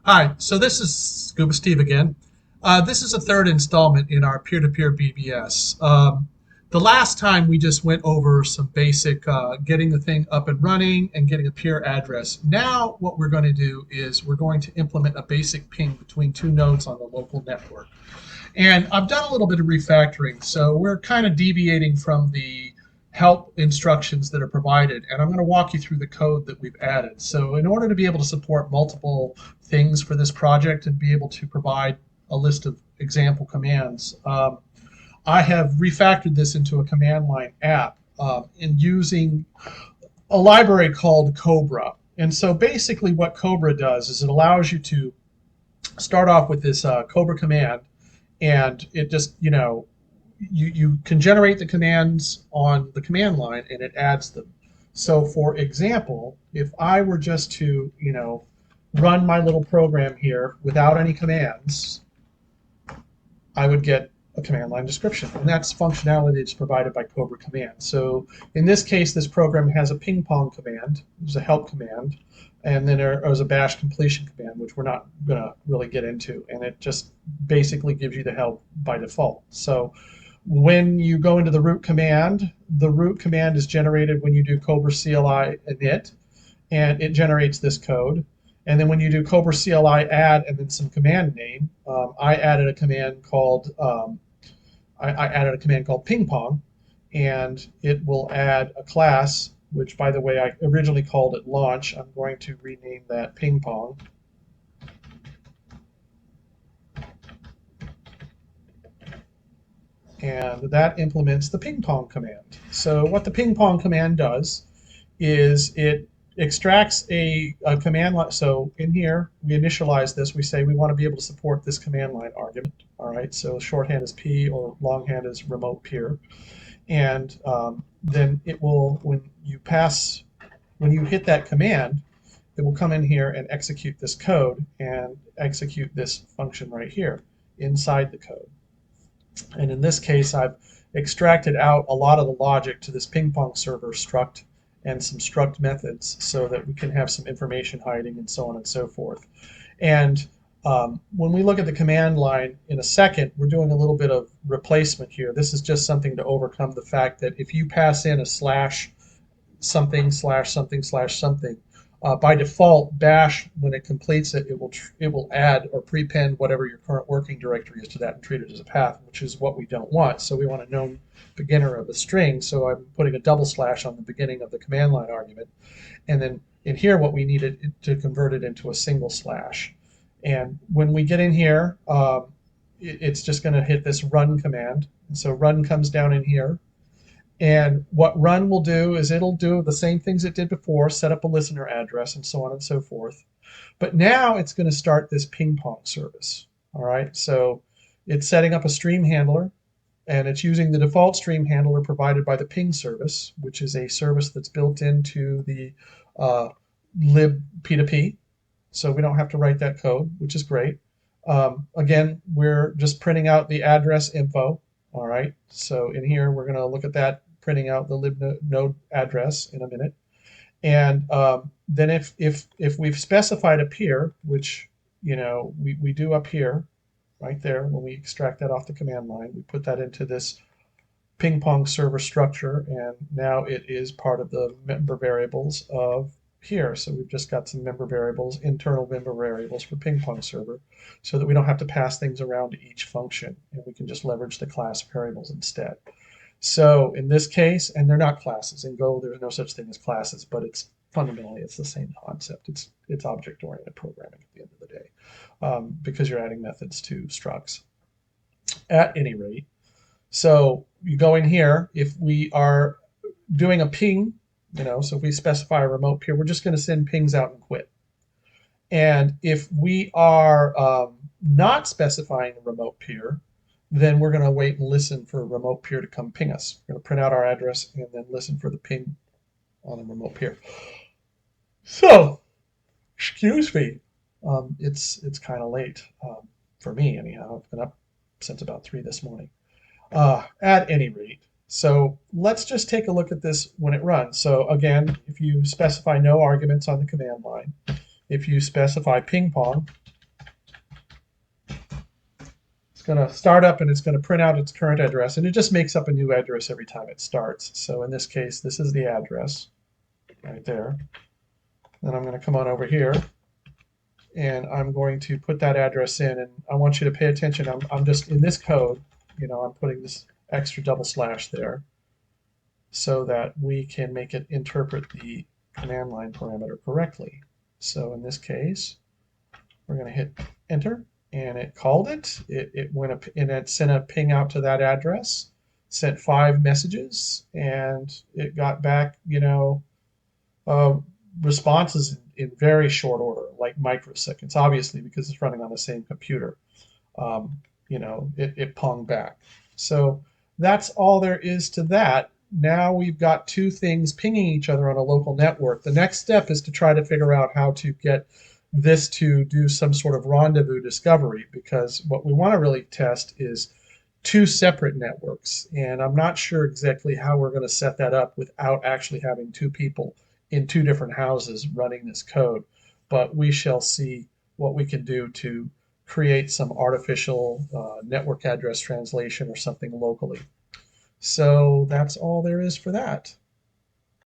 Hi, so this is Scuba Steve again. This is a third installment in our peer-to-peer BBS. The last time we just went over some basic getting the thing up and running and getting a peer address. Now what we're going to do is we're going to implement a basic ping between two nodes on the local network. And I've done a little bit of refactoring, so we're kind of deviating from the help instructions that are provided, and I'm going to walk you through the code that we've added. So in order to be able to support multiple things for this project and be able to provide a list of example commands, I have refactored this into a command line app in using a library called Cobra. And so basically what Cobra does is it allows you to start off with this Cobra command, and it just, you can generate the commands on the command line and it adds them. So for example, if I were just to, run my little program here without any commands, I would get a command line description. And that's functionality that's provided by Cobra Command. So in this case, this program has a PingPong command, there's a help command, and then there is a bash completion command, which we're not going to really get into. And it just basically gives you the help by default. So when you go into the root command is generated when you do Cobra CLI init, and it generates this code. And then when you do Cobra CLI add and then some command name, I added a command called PingPong, and it will add a class, which by the way I originally called it launch. I'm going to rename that PingPong. And that implements the PingPong command. So what the PingPong command does is it extracts a command line. So in here, we initialize this. We say we want to be able to support this command line argument. All right, so shorthand is P or longhand is remote peer. And then it will, when you hit that command, it will come in here and execute this code and execute this function right here inside the code. And in this case, I've extracted out a lot of the logic to this PingPong server struct and some struct methods so that we can have some information hiding and so on and so forth. And when we look at the command line in a second, we're doing a little bit of replacement here. This is just something to overcome the fact that if you pass in a slash something slash something slash something, by default, bash, when it completes it, it will add or prepend whatever your current working directory is to that and treat it as a path, which is what we don't want. So we want a known beginner of a string. So I'm putting a double slash on the beginning of the command line argument. And then in here, what we needed to convert it into a single slash. And when we get in here, it's just going to hit this run command. And so run comes down in here. And what run will do is it'll do the same things it did before, set up a listener address and so on and so forth. But now it's going to start this PingPong service. All right, so it's setting up a stream handler, and it's using the default stream handler provided by the ping service, which is a service that's built into the lib P2P. So we don't have to write that code, which is great. Again, we're just printing out the address info. All right, so in here, we're going to look at that, printing out the lib node address in a minute. And then if we've specified a peer, which we do up here, right there, when we extract that off the command line, we put that into this PingPong server structure, and now it is part of the member variables of here. So we've just got some member variables, internal member variables for PingPong server, so that we don't have to pass things around to each function, and we can just leverage the class variables instead. So in this case, and they're not classes. In Go, there's no such thing as classes, but it's fundamentally it's the same concept. It's object-oriented programming at the end of the day, because you're adding methods to structs. At any rate, so you go in here. If we are doing a ping, so if we specify a remote peer, we're just going to send pings out and quit. And if we are not specifying a remote peer, then we're going to wait and listen for a remote peer to come ping us. We're going to print out our address and then listen for the ping on a remote peer. So, excuse me, it's kind of late for me anyhow. I've been up since about 3 this morning. At any rate, so let's just take a look at this when it runs. So again, if you specify no arguments on the command line, if you specify PingPong, going to start up and it's going to print out its current address, and it just makes up a new address every time it starts. So in this case, this is the address right there. Then I'm going to come on over here and I'm going to put that address in, and I want you to pay attention. I'm just in this code, I'm putting this extra double slash there so that we can make it interpret the command line parameter correctly. So in this case, we're going to hit enter, and it called it. It went up and it sent a ping out to that address, sent 5 messages, and it got back, uh, responses in very short order, like microseconds, obviously because it's running on the same computer. It ponged back. So that's all there is to that. Now we've got 2 things pinging each other on a local network. The next step is to try to figure out how to get this to do some sort of rendezvous discovery, because what we want to really test is 2 separate networks. And I'm not sure exactly how we're going to set that up without actually having 2 people in 2 different houses running this code. But we shall see what we can do to create some artificial network address translation or something locally. So that's all there is for that.